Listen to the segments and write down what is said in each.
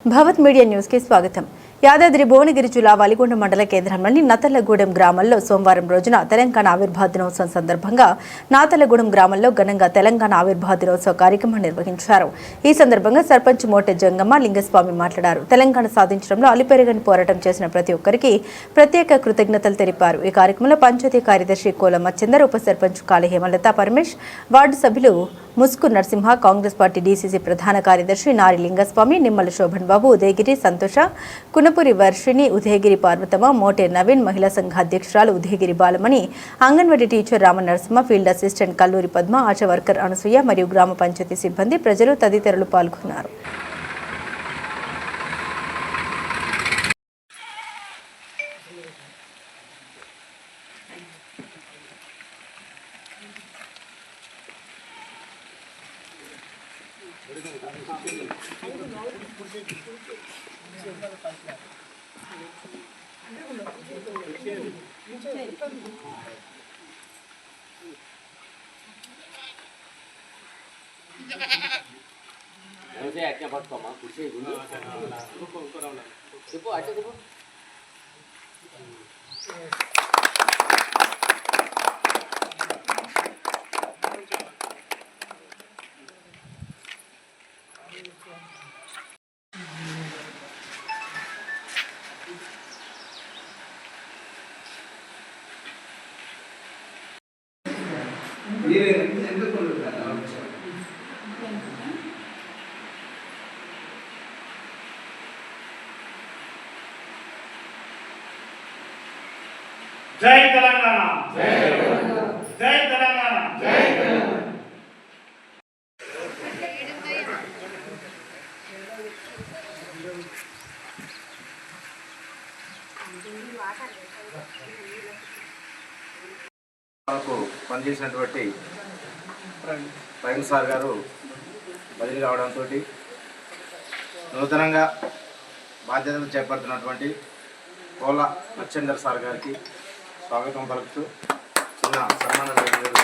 భవత్ media news కి స్వాగతం. యాదాద్రి భువనగిరి జిల్లా వలిగొండ మండల కేంద్రంలోని నతలగూడెం గ్రామంలో సోమవారం రోజున తెలంగాణ ఆవిర్భావ దినోత్సవం సందర్భంగా నాతలగూడెం గ్రామంలో ఘనంగా తెలంగాణ ఆవిర్భావ దినోత్సవ కార్యక్రమం నిర్వహించారు. ఈ సందర్భంగా సర్పంచ్ మోటె జంగమ్మ లింగస్వామి మాట్లాడారు. తెలంగాణ సాధించడంలో అలిపెరగని పోరాటం చేసిన ప్రతి ఒక్కరికి ప్రత్యేక కృతజ్ఞతలు తెలిపారు. ఈ కార్యక్రమంలో పంచాయతీ కార్యదర్శి కోల మచ్చిందర్, ఉప సర్పంచ్ కాళీ హేమలత పరమేష్, వార్డు సభ్యులు ముస్కు నరసింహ, కాంగ్రెస్ పార్టీ డీసీసీ ప్రధాన కార్యదర్శి నారి లింగస్వామి, నిమ్మల శోభన్ బాబు, ఉదయగిరి సంతోష, కునపురి వర్షిణి, ఉదయగిరి పార్వతమ్మ, మోటే నవీన్, మహిళా సంఘ అధ్యక్షురాలు Udayagiri Balamani, anganwadi teacher Ramanarasimha, field assistant Kalluri Padma, ASHA worker Anasuya మరియు గ్రామ పంచాయతీ సిబ్బంది, ప్రజలు తదితరులు పాల్గొన్నారు. జై తెలంగాణ, జై తెలంగాణ, జై తెలంగాణ. మనకు పనిచేసినటువంటి ప్రవీణ్ సార్ గారు బదిలీ కావడంతో నూతనంగా బాధ్యతలు చేపడుతున్నటువంటి కోల మచ్చిందర్ సార్ గారికి స్వాగతం పలుకుతూ చిన్న సన్మానం జరుగుతుంది.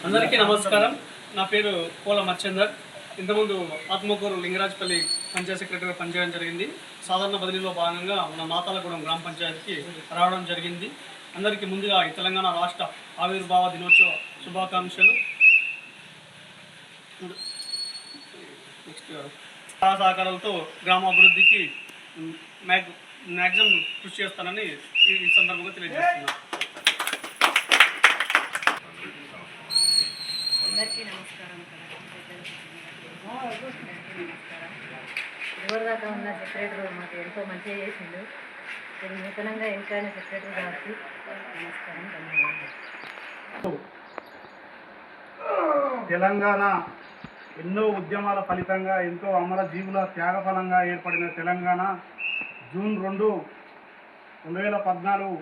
అందరికీ నమస్కారం. నా పేరు కోల మచ్చిందర్. ఇంతకుముందు ఆత్మకూరు లింగరాజపల్లి పంచాయత్ సెక్రటరీగా పనిచేయడం జరిగింది. సాధారణ బదిలీలో భాగంగా మన నాతాలగూడెం గ్రామ పంచాయతీకి రావడం జరిగింది. అందరికీ ముందుగా ఈ తెలంగాణ రాష్ట్ర ఆవిర్భావ దినోత్సవ శుభాకాంక్షలు. నెక్స్ట్ సహకారాలతో గ్రామ అభివృద్ధికి మ్యాక్సిమం కృషి చేస్తానని ఈ సందర్భంగా తెలియజేస్తున్నాను. అందరికీ నమస్కారం. ఇదివరదాకా ఉన్న సెక్రటరీ మాకు ఎంతో మంచిగా చేసిండు. ఇది నూతనంగా ఎన్నికైన సెక్రటరీ గారికి నమస్కారం, ధన్యవాదాలు. తెలంగాణ ఎన్నో ఉద్యమాల ఫలితంగా, ఎంతో అమర జీవుల త్యాగఫలంగా ఏర్పడిన తెలంగాణ జూన్ 2, 2014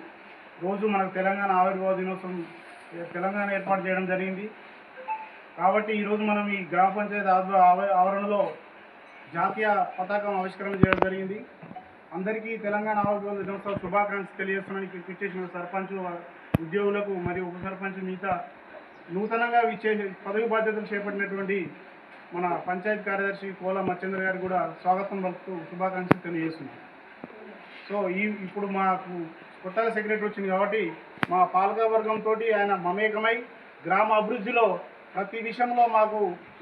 రోజు మనకు తెలంగాణ ఆవిర్భావ దినోత్సవం తెలంగాణ ఏర్పాటు చేయడం జరిగింది. కాబట్టి ఈరోజు మనం ఈ గ్రామ పంచాయతీ ఆవరణలో జాతీయ పతాకం ఆవిష్కరణ చేయడం జరిగింది. అందరికీ తెలంగాణ ఆవిర్భావ దినోత్సవ శుభాకాంక్షలు తెలియజేస్తున్నానికి ఇచ్చేసిన సర్పంచ్, ఉద్యోగులకు మరియు ఉప సర్పంచ్, మిగతా నూతనంగా పదవి బాధ్యతలు చేపట్టినటువంటి మన పంచాయతీ కార్యదర్శి కోల మచ్చిందర్ గారికి కూడా స్వాగతం పలుకుతూ శుభాకాంక్షలు తెలియజేస్తున్నాం. సో ఇప్పుడు మాకు కొత్తగా సెక్రటరీ వచ్చింది కాబట్టి మా పాలకవర్గంతో ఆయన మమేకమై గ్రామ అభివృద్ధిలో ప్రతి విషయంలో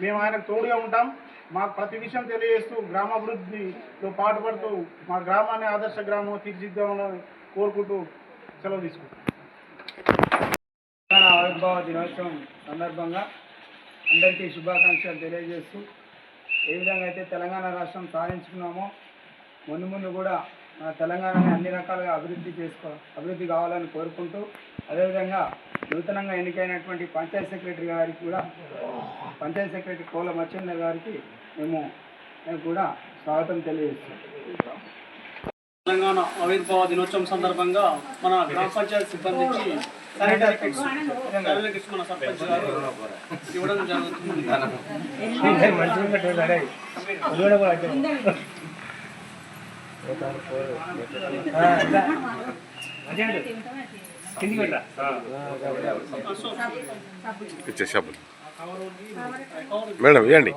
మేము ఆయనకు తోడుగా ఉంటాం. మాకు ప్రతి విషయం తెలియజేస్తూ గ్రామాభివృద్ధిలో పాటుపడుతూ మా గ్రామాన్ని ఆదర్శ గ్రామం తీర్చిదిద్దామని కోరుకుంటూ సెలవు తీసుకుంటాం. తెలంగాణ ఆవిర్భావ దినోత్సవం సందర్భంగా అందరికీ శుభాకాంక్షలు తెలియజేస్తూ, ఏ విధంగా అయితే తెలంగాణ రాష్ట్రం సాధించుకున్నామో ముందు కూడా మన తెలంగాణని అన్ని రకాలుగా అభివృద్ధి కావాలని కోరుకుంటూ, అదేవిధంగా నూతనంగా ఎన్నికైనటువంటి పంచాయత్ సెక్రటరీ గారికి కూడా, పంచాయత్ సెక్రటరీ కోల మచ్చిందర్ గారికి మేము కూడా స్వాగతం తెలియజేస్తున్నాం. తెలంగాణ ఆవిర్భావ దినోత్సవం సందర్భంగా మన గ్రామ పంచాయతీ సిబ్బందికి శానిటరీ కిట్స్ మన సర్పంచ్ గారు ఇవ్వడం జరుగుతుంది. ఇచ్చేసాము మేడం ఇవ్వండి.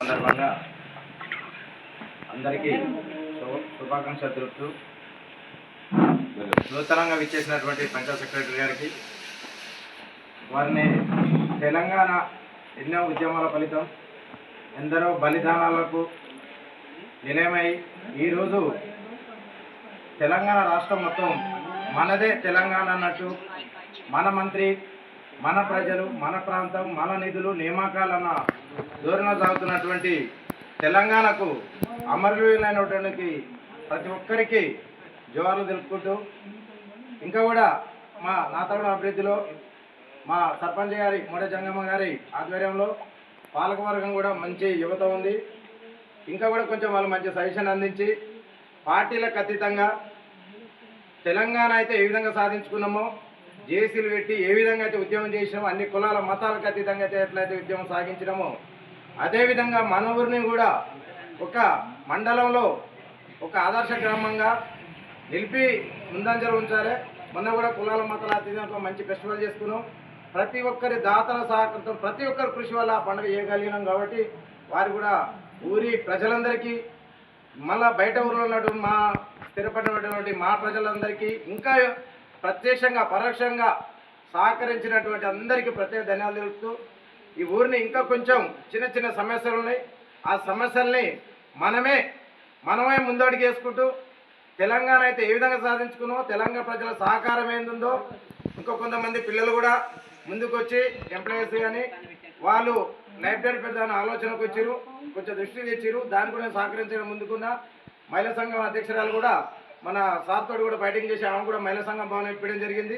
సందర్భంగా అందరికీ శుభాకాంక్షలు తెలుపుతూ నూతనంగా విచ్చేసినటువంటి పంచాయత్ సెక్రటరీ గారికి, వారిని తెలంగాణ ఎన్నో ఉద్యమాల ఫలితం, ఎందరో బలిదానాలకు నిలయమై ఈరోజు తెలంగాణ రాష్ట్రం మొత్తం మనదే తెలంగాణ అన్నట్టు, మన మంత్రి, మన ప్రజలు, మన ప్రాంతం, మన నిధులు, నియామకాలన్న ధోరణిలో సాగుతున్నటువంటి తెలంగాణకు అమరులైనటువంటి ప్రతి ఒక్కరికి జోహార్లు తెలుపుకుంటూ, ఇంకా కూడా మా నాతగూడెం అభివృద్ధిలో మా సర్పంచ్ గారి మూడ జంగమ్మ గారి ఆధ్వర్యంలో పాలకవర్గం కూడా మంచి యువత ఉంది. ఇంకా కూడా కొంచెం వాళ్ళు మంచి సజెషన్ అందించి పార్టీలకు అతీతంగా తెలంగాణ అయితే ఏ విధంగా సాధించుకున్నామో, జేసీలు పెట్టి ఏ విధంగా అయితే ఉద్యమం చేసినామో, అన్ని కులాల మతాలకు అతీతంగా అయితే ఎట్లయితే ఉద్యమం సాగించినామో, అదేవిధంగా మన ఊరిని కూడా ఒక మండలంలో ఒక ఆదర్శ గ్రామంగా నిలిపి ముందంజలు ఉంచాలి. మొన్న కూడా కులాల మతాల అతీతంగా మంచి ఫెస్టివల్ చేసుకున్నాం. ప్రతి ఒక్కరి దాతల సహకారంతో ప్రతి ఒక్కరి కృషి వల్ల ఆ పండుగ చేయగలిగినాం. కాబట్టి వారు కూడా ఊరి ప్రజలందరికీ, మళ్ళా బయట ఊరిలో ఉన్నటువంటి మా స్థిరపడినటువంటి మా ప్రజలందరికీ, ఇంకా ప్రత్యక్షంగా పరోక్షంగా సహకరించినటువంటి అందరికీ ప్రత్యేక ధన్యవాదాలు తెలుపుతూ, ఈ ఊరిని ఇంకా కొంచెం చిన్న చిన్న సమస్యలు ఉన్నాయి. ఆ సమస్యల్ని మనమే ముందడుగు వేసుకుంటూ తెలంగాణ అయితే ఏ విధంగా సాధించుకున్నామో, తెలంగాణ ప్రజల సహకారం ఏందుందో, ఇంకో కొంతమంది పిల్లలు కూడా ముందుకు వచ్చి ఎంప్లాయీస్ కానీ వాళ్ళు లైబ్రరీ పెడదాని ఆలోచనకు వచ్చారు, కొంచెం దృష్టి తెచ్చారు. దాన్ని కూడా సహకరించడం ముందుకున్న మహిళా సంఘం అధ్యక్షురాలు కూడా మన సార్ తోటి కూడా ఫైటింగ్ చేసి ఆమె కూడా మహిళా సంఘం భవనం ఇప్పించడం జరిగింది.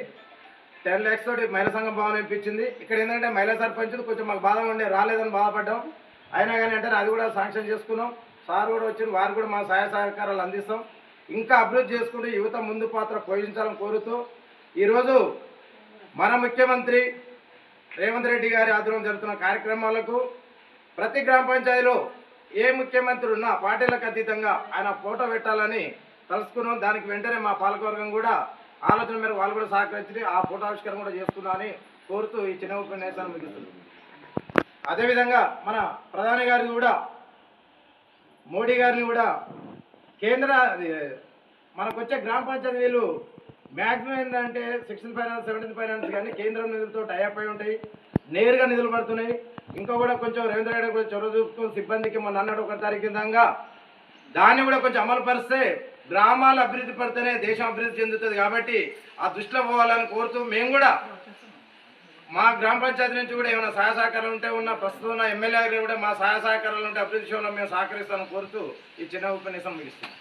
10 lakhs తోటి మహిళా సంఘం భవనం ఇప్పించింది. ఇక్కడ ఏంటంటే మహిళా సర్పంచ్ కొంచెం మాకు బాధ ఉండే, రాలేదని బాధపడ్డాం. అయినా కానీ అంటే అది కూడా శాంక్షన్ చేసుకున్నాం. సార్ కూడా వచ్చి వారు కూడా మా సహాయ సహకారాలు అందిస్తాం. ఇంకా అభివృద్ధి చేసుకుంటూ యువత ముందు పాత్ర పోషించాలని కోరుతూ, ఈరోజు మన ముఖ్యమంత్రి రేవంత్ రెడ్డి గారి ఆధ్వర్యంలో జరుగుతున్న కార్యక్రమాలకు ప్రతి గ్రామ పంచాయతీలో ఏ ముఖ్యమంత్రి ఉన్నా పార్టీలకు అతీతంగా ఆయన ఫోటో పెట్టాలని తలుసుకున్నాం. దానికి వెంటనే మా పాలకవర్గం కూడా ఆలోచన మేరకు వాళ్ళు కూడా సహకరించి ఆ ఫోటో ఆవిష్కరణ కూడా చేసుకున్నామని కోరుతూ ఈ చిన్న ఉపన్యాసాన్ని ముగిస్తుంది. అదేవిధంగా మన ప్రధాని గారిని కూడా, మోడీ గారిని కూడా కేంద్ర మనకు వచ్చే గ్రామ పంచాయతీ వీళ్ళు మ్యాక్సిమం ఏంటంటే 16th ఫైనాన్స్ 17th ఫైనాన్స్ కానీ కేంద్రం నిధులతో టైఅప్ అయి ఉంటాయి, నేరుగా నిధులు పడుతున్నాయి. ఇంకా కూడా కొంచెం రేవంత్ రెడ్డి కూడా చొరవ చూపుతూ సిబ్బందికి మొన్న అన్నాడు 1 తారీఖు విధంగా దాన్ని కూడా కొంచెం అమలు పరిస్తే గ్రామాలు అభివృద్ధి పడితేనే దేశం అభివృద్ధి చెందుతుంది. కాబట్టి ఆ దృష్టిలో పోవాలని కోరుతూ, మేము కూడా మా గ్రామ పంచాయతీ నుంచి కూడా ఏమైనా సహాయ సహకారాలు ఉంటే ప్రస్తుతం ఉన్న ఎమ్మెల్యే కూడా మా సహాయ సహకారాలు ఉంటే అభివృద్ధి విషయంలో మేము సహకరిస్తామని కోరుతూ ఈ చిన్న ఉపన్యాసం ముగిస్తాం.